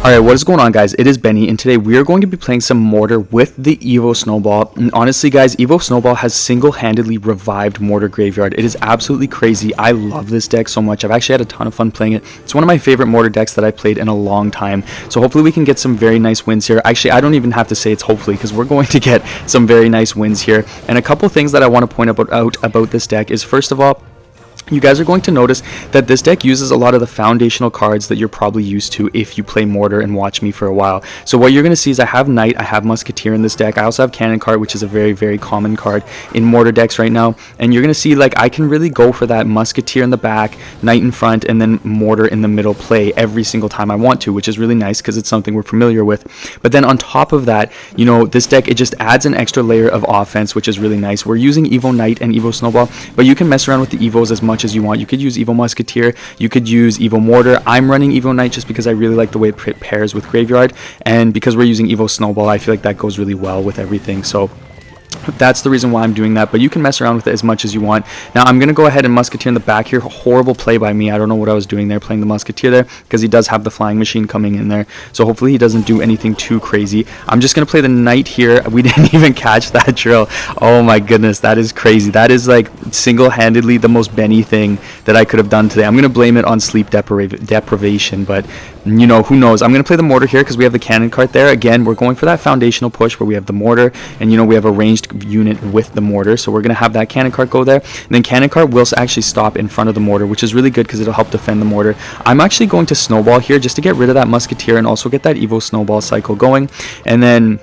Alright, what is going on, guys? It is Benny, and today we are going to be playing some Mortar with the Evo Snowball. And honestly, guys, Evo Snowball has single-handedly revived Mortar Graveyard. It is absolutely crazy. I love this deck so much. I've actually had a ton of fun playing it. It's one of my favorite Mortar decks that I played in a long time. So hopefully we can get some very nice wins here. Actually, I don't even have to say it's hopefully, because we're going to get some very nice wins here. And a couple things that I want to point out about this deck is, first of all, you guys are going to notice that this deck uses a lot of the foundational cards that you're probably used to if you play Mortar and watch me for a while. So what you're going to see is I have Knight, I have Musketeer in this deck. I also have Cannon card, which is a very, very common card in Mortar decks right now. And you're going to see, like, I can really go for that Musketeer in the back, Knight in front, and then Mortar in the middle play every single time I want to, which is really nice because it's something we're familiar with. But then on top of that, you know, this deck, it just adds an extra layer of offense, which is really nice. We're using Evo Knight and Evo Snowball, but you can mess around with the Evos as much as you want. You could use Evo Musketeer, you could use Evo Mortar. I'm running Evo Knight just because I really like the way it pairs with Graveyard, and because we're using Evo Snowball, I feel like that goes really well with everything. So that's the reason why I'm doing that, but you can mess around with it as much as you want. Now I'm going to go ahead and Musketeer in the back here. Horrible play by me. I don't know what I was doing there playing the Musketeer there, because he does have the flying machine coming in there, so hopefully he doesn't do anything too crazy. I'm just going to play the Knight here. We didn't even catch that drill. Oh my goodness, that is crazy. That is like single-handedly the most Benny thing that I could have done today. I'm going to blame it on sleep deprivation, but you know, who knows. I'm going to play the Mortar here because we have the Cannon card there. Again, we're going for that foundational push where we have the Mortar, and you know, we have a ranged unit with the Mortar, so we're going to have that Cannon card go there, and then Cannon card will actually stop in front of the Mortar, which is really good because it'll help defend the Mortar. I'm actually going to Snowball here just to get rid of that Musketeer and also get that Evo Snowball cycle going, and then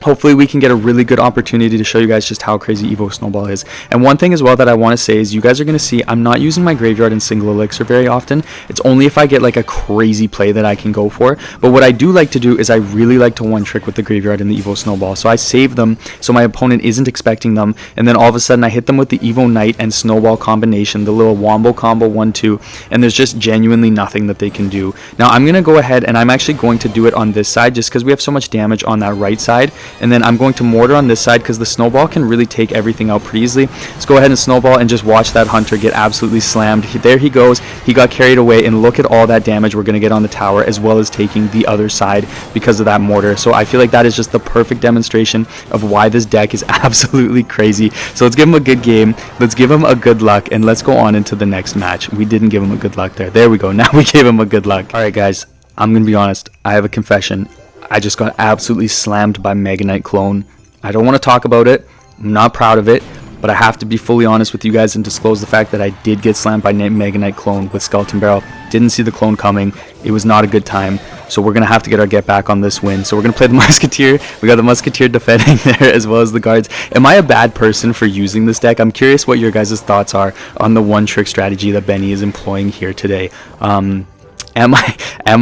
hopefully we can get a really good opportunity to show you guys just how crazy Evo Snowball is. And one thing as well that I want to say is you guys are going to see I'm not using my Graveyard in single elixir very often. It's only if I get like a crazy play that I can go for. But what I do like to do is I really like to one trick with the Graveyard and the Evo Snowball. So I save them so my opponent isn't expecting them, and then all of a sudden I hit them with the Evo Knight and Snowball combination, the little wombo combo 1-2, and there's just genuinely nothing that they can do. Now I'm going to go ahead and I'm actually going to do it on this side just because we have so much damage on that right side. And then I'm going to Mortar on this side because the Snowball can really take everything out pretty easily. Let's go ahead and Snowball and just watch that Hunter get absolutely slammed. There he goes. He got carried away, and look at all that damage we're going to get on the tower, as well as taking the other side because of that Mortar. So I feel like that is just the perfect demonstration of why this deck is absolutely crazy. So let's give him a good game. Let's give him a good luck, and let's go on into the next match. We didn't give him a good luck there. There we go. Now we gave him a good luck. All right, guys. I'm going to be honest. I have a confession. I just got absolutely slammed by Megaknight clone. I don't want to talk about it. I'm not proud of it, but I have to be fully honest with you guys and disclose the fact that I did get slammed by Megaknight clone with Skeleton Barrel. Didn't see the clone coming. It was not a good time. So we're going to have to get our get back on this win. So we're going to play the Musketeer. We got the Musketeer defending there as well as the guards. Am I a bad person for using this deck? I'm curious what your guys' thoughts are on the one trick strategy that Benny is employing here today. Am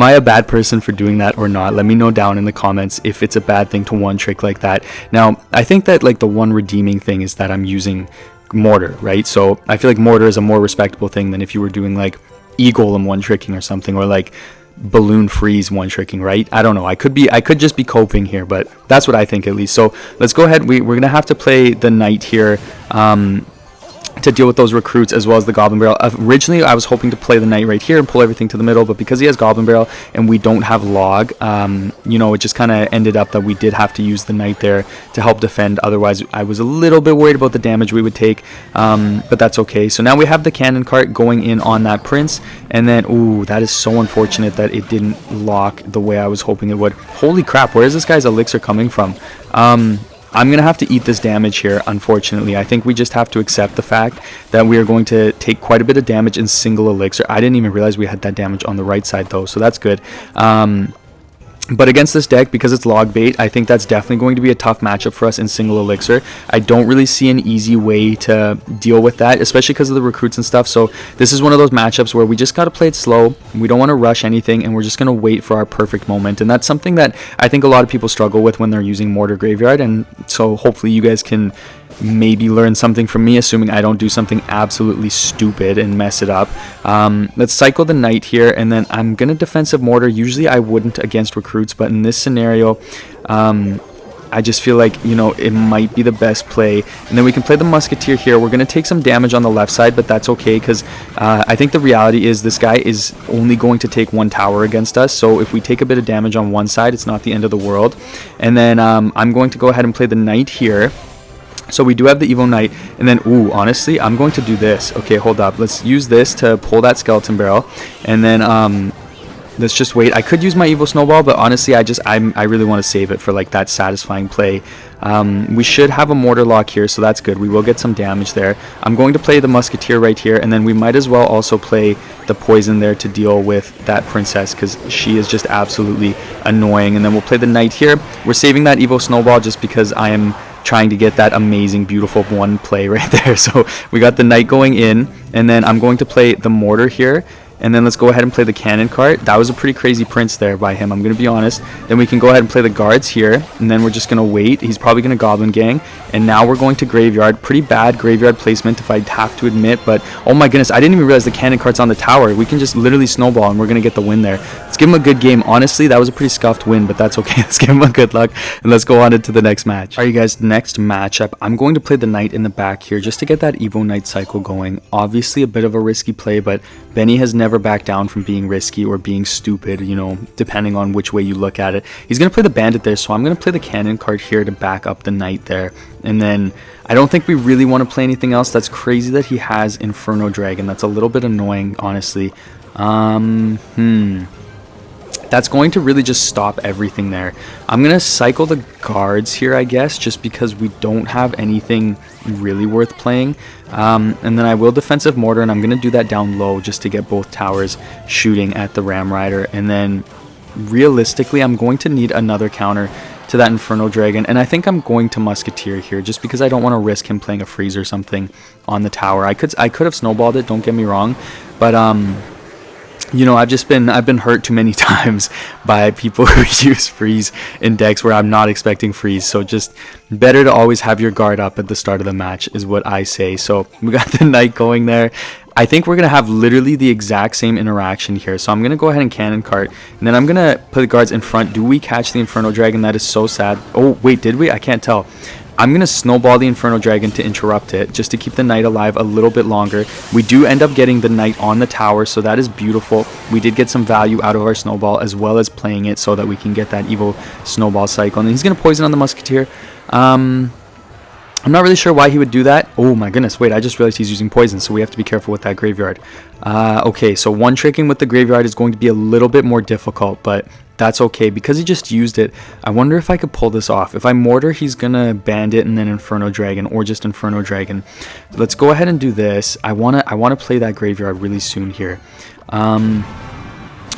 I a bad person for doing that or not? Let me know down in the comments if it's a bad thing to one trick like that. Now, I think that like the one redeeming thing is that I'm using Mortar, right? So I feel like Mortar is a more respectable thing than if you were doing like E-Golem one tricking or something, or like Balloon Freeze one tricking, right? I don't know. I could just be coping here, but that's what I think at least. So let's go ahead. We're gonna have to play the Knight here. To deal with those recruits as well as the Goblin Barrel. Originally, I was hoping to play the Knight right here and pull everything to the middle, but because he has Goblin Barrel and we don't have Log, you know, it just kind of ended up that we did have to use the Knight there to help defend. Otherwise, I was a little bit worried about the damage we would take, but that's okay. So now we have the Cannon cart going in on that Prince, and then, ooh, that is so unfortunate that it didn't lock the way I was hoping it would. Holy crap, where is this guy's elixir coming from? I'm going to have to eat this damage here, unfortunately. I think we just have to accept the fact that we are going to take quite a bit of damage in single elixir. I didn't even realize we had that damage on the right side, though, so that's good. But against this deck, because it's Logbait, I think that's definitely going to be a tough matchup for us in single elixir. I don't really see an easy way to deal with that, especially because of the recruits and stuff. So this is one of those matchups where we just got to play it slow. We don't want to rush anything, and we're just going to wait for our perfect moment. And that's something that I think a lot of people struggle with when they're using Mortar Graveyard. And so hopefully you guys can maybe learn something from me, assuming I don't do something absolutely stupid and mess it up. Let's cycle the Knight here, and then I'm going to defensive Mortar. Usually I wouldn't against recruits, but in this scenario, I just feel like, you know, it might be the best play. And then we can play the Musketeer here. We're going to take some damage on the left side, but that's okay, because I think the reality is this guy is only going to take one tower against us. So if we take a bit of damage on one side, it's not the end of the world. And then I'm going to go ahead and play the Knight here. So we do have the Evo Knight, and then, ooh, honestly, I'm going to do this. Okay, hold up. Let's use this to pull that Skeleton Barrel, and then let's just wait. I could use my Evo Snowball, but honestly, I really want to save it for like that satisfying play. We should have a Mortar lock here, so that's good. We will get some damage there. I'm going to play the Musketeer right here, and then we might as well also play the poison there to deal with that princess, because she is just absolutely annoying. And then we'll play the Knight here. We're saving that Evo Snowball just because I am trying to get that amazing, beautiful one play right there. So we got the Knight going in, and then I'm going to play the Mortar here. And then let's go ahead and play the cannon cart. That was a pretty crazy prince there by him, I'm going to be honest. Then we can go ahead and play the guards here. And then we're just going to wait. He's probably going to Goblin Gang. And now we're going to graveyard. Pretty bad graveyard placement if I have to admit. But oh my goodness, I didn't even realize the cannon cart's on the tower. We can just literally snowball and we're going to get the win there. Let's give him a good game. Honestly, that was a pretty scuffed win, but that's okay. Let's give him a good luck. And let's go on into the next match. Alright, you guys, next matchup. I'm going to play the Knight in the back here just to get that Evo Knight cycle going. Obviously a bit of a risky play, but Benny has never backed down from being risky or being stupid, you know, depending on which way you look at it. He's going to play the Bandit there, so I'm going to play the cannon card here to back up the Knight there. And then I don't think we really want to play anything else. That's crazy that he has Inferno Dragon. That's a little bit annoying, honestly. That's going to really just stop everything there. I'm going to cycle the guards here, I guess, just because we don't have anything really worth playing. And then I will defensive mortar, and I'm going to do that down low just to get both towers shooting at the Ram Rider. And then realistically, I'm going to need another counter to that Inferno Dragon, and I think I'm going to Musketeer here just because I don't want to risk him playing a freeze or something on the tower. I could have snowballed it, don't get me wrong, but you know, I've been hurt too many times by people who use freeze in decks where I'm not expecting freeze. So just better to always have your guard up at the start of the match is what I say. So we got the Knight going there. I think we're going to have literally the exact same interaction here. So I'm going to go ahead and cannon cart, and then I'm going to put the guards in front. Do we catch the Inferno Dragon? That is so sad. Oh, wait, did we? I can't tell. I'm going to snowball the Inferno Dragon to interrupt it, just to keep the Knight alive a little bit longer. We do end up getting the Knight on the tower, so that is beautiful. We did get some value out of our snowball, as well as playing it so that we can get that Evo Snowball cycle. And he's going to poison on the Musketeer. I'm not really sure why he would do that. Oh my goodness, wait, I just realized he's using poison, so we have to be careful with that graveyard. Okay, so one tricking with the graveyard is going to be a little bit more difficult, but that's okay because he just used it. I wonder if I could pull this off. If I Mortar, he's gonna Bandit and then Inferno Dragon, or just Inferno Dragon. Let's go ahead and do this. I wanna play that graveyard really soon here.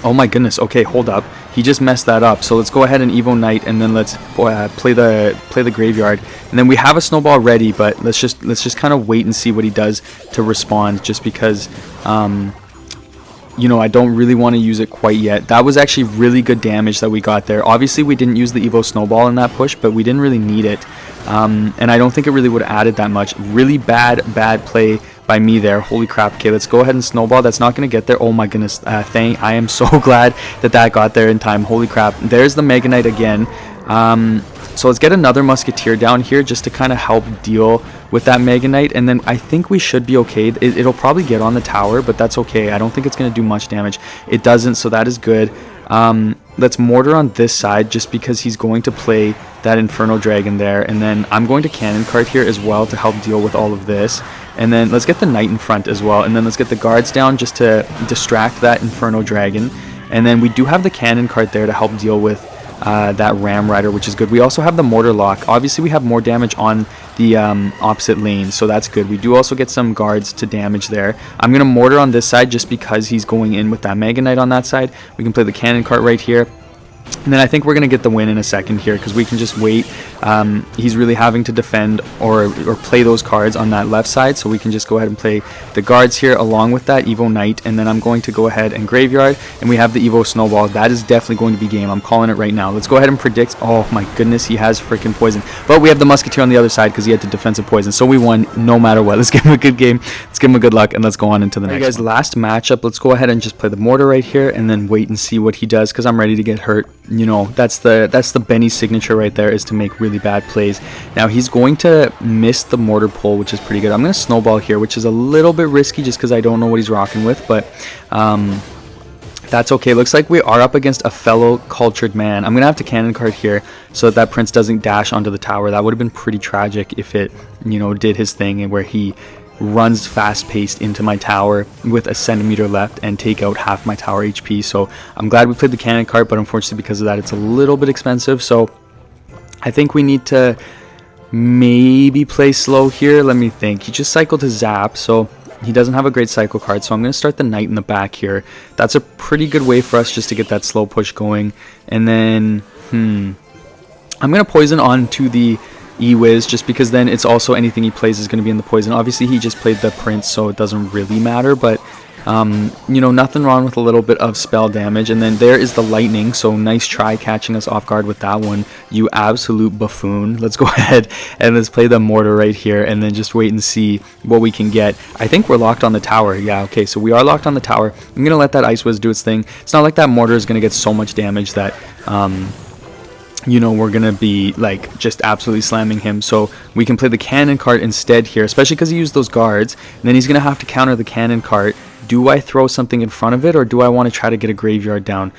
Oh my goodness. Okay, hold up. He just messed that up. So let's go ahead and Evo Knight, and then let's play the graveyard. And then we have a snowball ready, but let's just kind of wait and see what he does to respond, just because you know, I don't really want to use it quite yet. That was actually really good damage that we got there. Obviously, we didn't use the Evo Snowball in that push, but we didn't really need it. And I don't think it really would have added that much. Really bad play by me there. Holy crap. Okay, let's go ahead and snowball. That's not going to get there. Oh my goodness. I am so glad that got there in time. Holy crap. There's the Megaknight again. So let's get another Musketeer down here just to kind of help deal with that Megaknight, and then I think we should be okay. It'll probably get on the tower, but that's okay. I don't think it's going to do much damage. It doesn't, so that is good. Let's Mortar on this side just because he's going to play that Inferno Dragon there, and then I'm going to Cannon Cart here as well to help deal with all of this. And then let's get the Knight in front as well, and then let's get the guards down just to distract that Inferno Dragon. And then we do have the Cannon Cart there to help deal with that Ram Rider, which is good. We also have the Mortar Lock. Obviously, we have more damage on the opposite lane, so that's good. We do also get some guards to damage there. I'm going to Mortar on this side just because he's going in with that Megaknight on that side. We can play the Cannon Cart right here. And then I think we're going to get the win in a second here because we can just wait. He's really having to defend or play those cards on that left side, so we can just go ahead and play the guards here along with that Evo Knight, and then I'm going to go ahead and Graveyard, and we have the Evo Snowball. That is definitely going to be game. I'm calling it right now. Let's go ahead and predict. Oh my goodness, he has freaking poison. But we have the Musketeer on the other side because he had to defensive poison, so we won no matter what. Let's give him a good game. Let's let's give him a good luck and let's go on into the next one. Guys, last matchup. Let's go ahead and just play the Mortar right here and then wait and see what he does, because I'm ready to get hurt. You know, that's the Benny signature right there, is to make really bad plays. Now he's going to miss the Mortar pull, which is pretty good. I'm going to Snowball here, which is a little bit risky just because I don't know what he's rocking with, but that's okay. Looks like we are up against a fellow cultured man. I'm going to have to cannon card here so that prince doesn't dash onto the tower. That would have been pretty tragic if it, you know, did his thing and where he runs fast-paced into my tower with a centimeter left and take out half my tower HP. So I'm glad we played the cannon card, but unfortunately because of that it's a little bit expensive. So I think we need to maybe play slow here. Let me think. He just cycled his zap, so he doesn't have a great cycle card, so I'm going to start the knight in the back here. That's a pretty good way for us just to get that slow push going. And then, I'm going to poison onto the E-Wiz, just because then it's also anything he plays is going to be in the poison. Obviously, he just played the prince, so it doesn't really matter, but you know, nothing wrong with a little bit of spell damage. And then there is the lightning, so nice try catching us off guard with that one, you absolute buffoon. Let's go ahead and let's play the Mortar right here and then just wait and see what we can get. I think we're locked on the tower. Yeah, okay, so we are locked on the tower. I'm gonna let that Ice Wiz do its thing. It's not like that Mortar is gonna get so much damage that you know, we're gonna be like just absolutely slamming him, so we can play the cannon cart instead here, especially because he used those guards, and then he's gonna have to counter the cannon cart. Do I throw something in front of it, or do I want to try to get a graveyard down?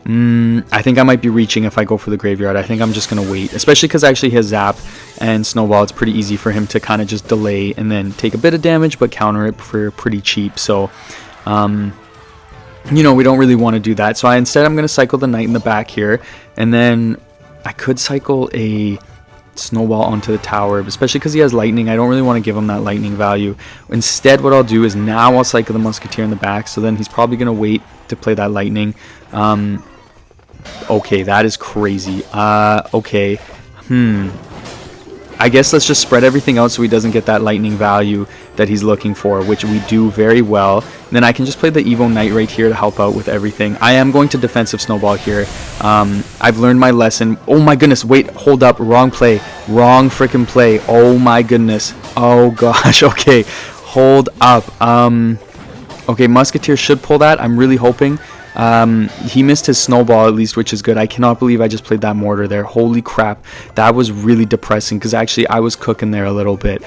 I think I might be reaching if I go for the graveyard. I think I'm just gonna wait, especially because actually his zap and Snowball, it's pretty easy for him to kind of just delay and then take a bit of damage but counter it for pretty cheap. So you know, we don't really want to do that, so instead I'm gonna cycle the knight in the back here, and then I could cycle a Snowball onto the tower, especially because he has lightning. I don't really want to give him that lightning value. Instead, what I'll do is now I'll cycle the Musketeer in the back, so then he's probably going to wait to play that lightning. Okay, that is crazy. Okay. I guess let's just spread everything out so he doesn't get that lightning value that he's looking for, which we do very well. And then I can just play the Evo Knight right here to help out with everything. I am going to defensive Snowball here. I've learned my lesson. Oh my goodness, wait, hold up, wrong play. Wrong freaking play. Oh my goodness. Oh gosh, okay, hold up. Okay, Musketeer should pull that, I'm really hoping. He missed his Snowball at least, which is good. I cannot believe I just played that Mortar there. Holy crap, that was really depressing because actually I was cooking there a little bit.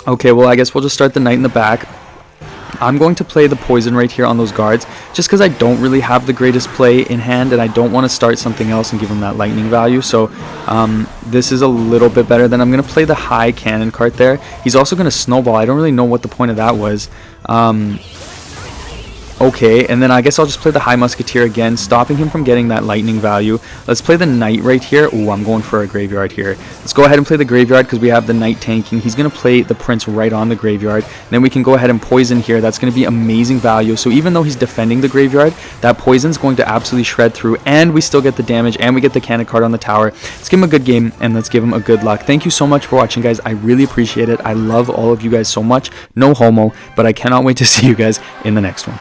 Okay, well I guess we'll just start the knight in the back. I'm going to play the poison right here on those guards just because I don't really have the greatest play in hand and I don't want to start something else and give him that lightning value. So this is a little bit better. Then I'm going to play the high cannon cart there. He's also going to Snowball. I don't really know what the point of that was. Okay, and then I guess I'll just play the high Musketeer again, stopping him from getting that lightning value. Let's play the knight right here. Ooh, I'm going for a graveyard here. Let's go ahead and play the graveyard because we have the knight tanking. He's going to play the prince right on the graveyard. Then we can go ahead and poison here. That's going to be amazing value. So even though he's defending the graveyard, that poison's going to absolutely shred through, and we still get the damage, and we get the cannon card on the tower. Let's give him a good game, and let's give him a good luck. Thank you so much for watching, guys. I really appreciate it. I love all of you guys so much. No homo, but I cannot wait to see you guys in the next one.